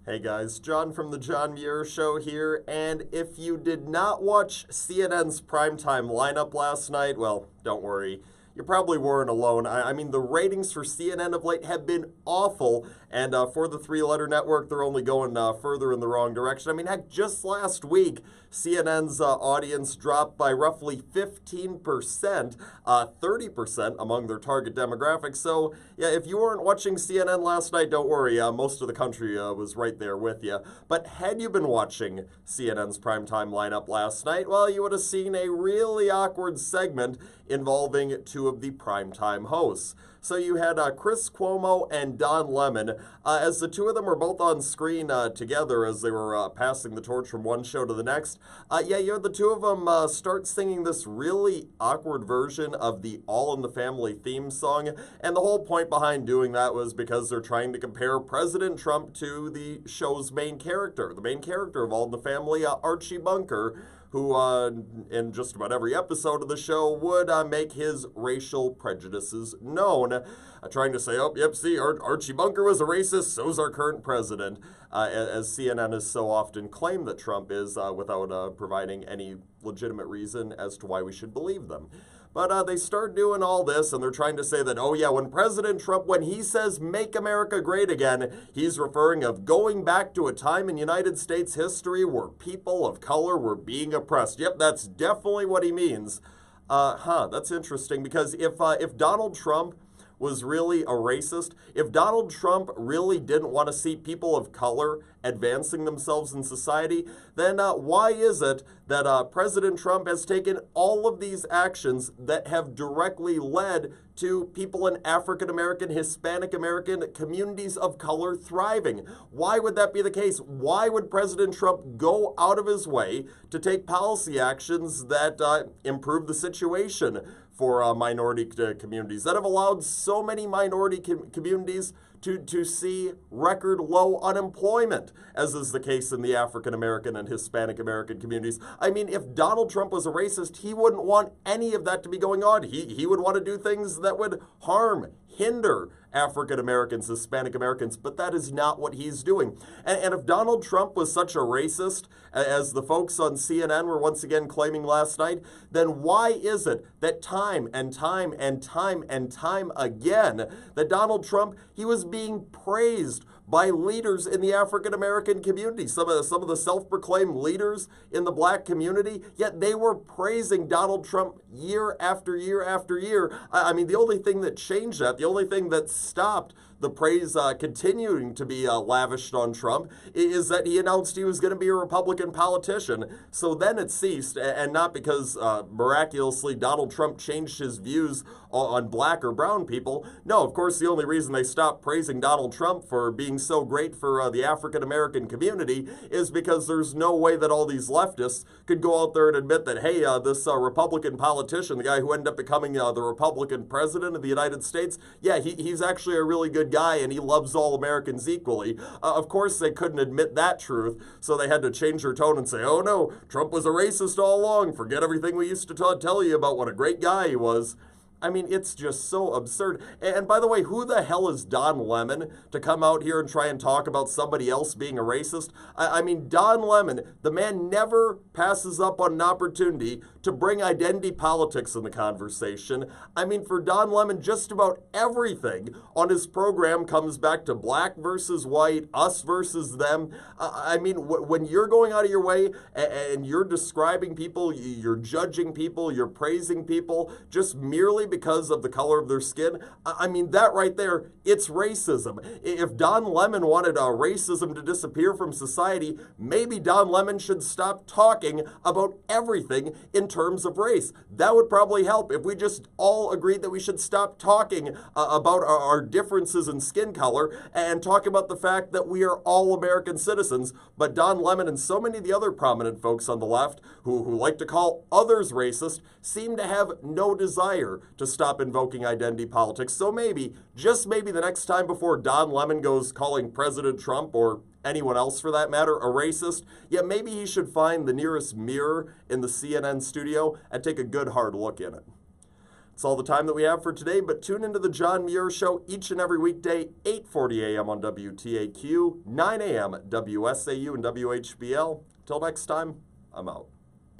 Hey guys, John from the John Muir Show here, and if you did not watch CNN's primetime lineup last night, well, don't worry. You probably weren't alone. I mean, the ratings for CNN of late have been awful, and for the three-letter network, they're only going further in the wrong direction. I mean, heck, just last week, CNN's audience dropped by roughly 15%, 30% among their target demographic. So, yeah, if you weren't watching CNN last night, don't worry. Most of the country was right there with you. But had you been watching CNN's primetime lineup last night, well, you would have seen a really awkward segment involving two of the primetime hosts. So you had Chris Cuomo and Don Lemon, as the two of them were both on screen together as they were passing the torch from one show to the next. Yeah, you had the two of them start singing this really awkward version of the All in the Family theme song, and the whole point behind doing that was because they're trying to compare President Trump to the show's main character, the main character of All in the Family, Archie Bunker, who in just about every episode of the show would make his racial prejudices known, trying to say, oh, yep, see, Archie Bunker was a racist, so's our current president, as CNN has so often claimed that Trump is without providing any legitimate reason as to why we should believe them. But they start doing all this, and they're trying to say that, oh yeah, when President Trump, when he says, make America great again, he's referring of going back to a time in United States history where people of color were being oppressed. Yep, that's definitely what he means. That's interesting, because if Donald Trump was really a racist, if Donald Trump really didn't want to see people of color advancing themselves in society, then why is it that President Trump has taken all of these actions that have directly led to people in African American, Hispanic American communities of color thriving? Why would that be the case? Why would President Trump go out of his way to take policy actions that improve the situation for minority communities, that have allowed so many minority communities to see record low unemployment, as is the case in the African American and Hispanic American communities? I mean, if Donald Trump was a racist, he wouldn't want any of that to be going on. He would want to do things that would harm, hinder African Americans, Hispanic Americans, but that is not what he's doing. And if Donald Trump was such a racist, as the folks on CNN were once again claiming last night, then why is it that time and time and time and time again that Donald Trump, he was being praised by leaders in the African American community, some of the self-proclaimed leaders in the black community, yet they were praising Donald Trump year after year after year. I mean, the only thing that changed that, the only thing that stopped the praise continuing to be lavished on Trump, is that he announced he was going to be a Republican politician. So then it ceased, and not because miraculously Donald Trump changed his views on black or brown people. No, of course, the only reason they stopped praising Donald Trump for being so great for the African American community is because there's no way that all these leftists could go out there and admit that, hey, this Republican politician, the guy who ended up becoming the Republican president of the United States, yeah, he's actually a really good guy and he loves all Americans equally. Of course, they couldn't admit that truth, so they had to change their tone and say, oh no, Trump was a racist all along. Forget everything we used to tell you about what a great guy he was. I mean, it's just so absurd. And by the way, who the hell is Don Lemon to come out here and try and talk about somebody else being a racist? I mean, Don Lemon, the man never passes up on an opportunity to bring identity politics in the conversation. I mean, for Don Lemon, just about everything on his program comes back to black versus white, us versus them. I mean, when you're going out of your way and you're describing people, you're judging people, you're praising people just merely because of the color of their skin, I mean, that right there, it's racism. If Don Lemon wanted racism to disappear from society, maybe Don Lemon should stop talking about everything in terms of race. That would probably help if we just all agreed that we should stop talking about our differences in skin color and talk about the fact that we are all American citizens. But Don Lemon and so many of the other prominent folks on the left who like to call others racist seem to have no desire to stop invoking identity politics. So maybe, just maybe the next time before Don Lemon goes calling President Trump, or anyone else for that matter, a racist, yeah, maybe he should find the nearest mirror in the CNN studio and take a good hard look in it. That's all the time that we have for today, but tune into the John Muir Show each and every weekday, 8:40 a.m. on WTAQ, 9 a.m. WSAU and WHBL. Till next time, I'm out.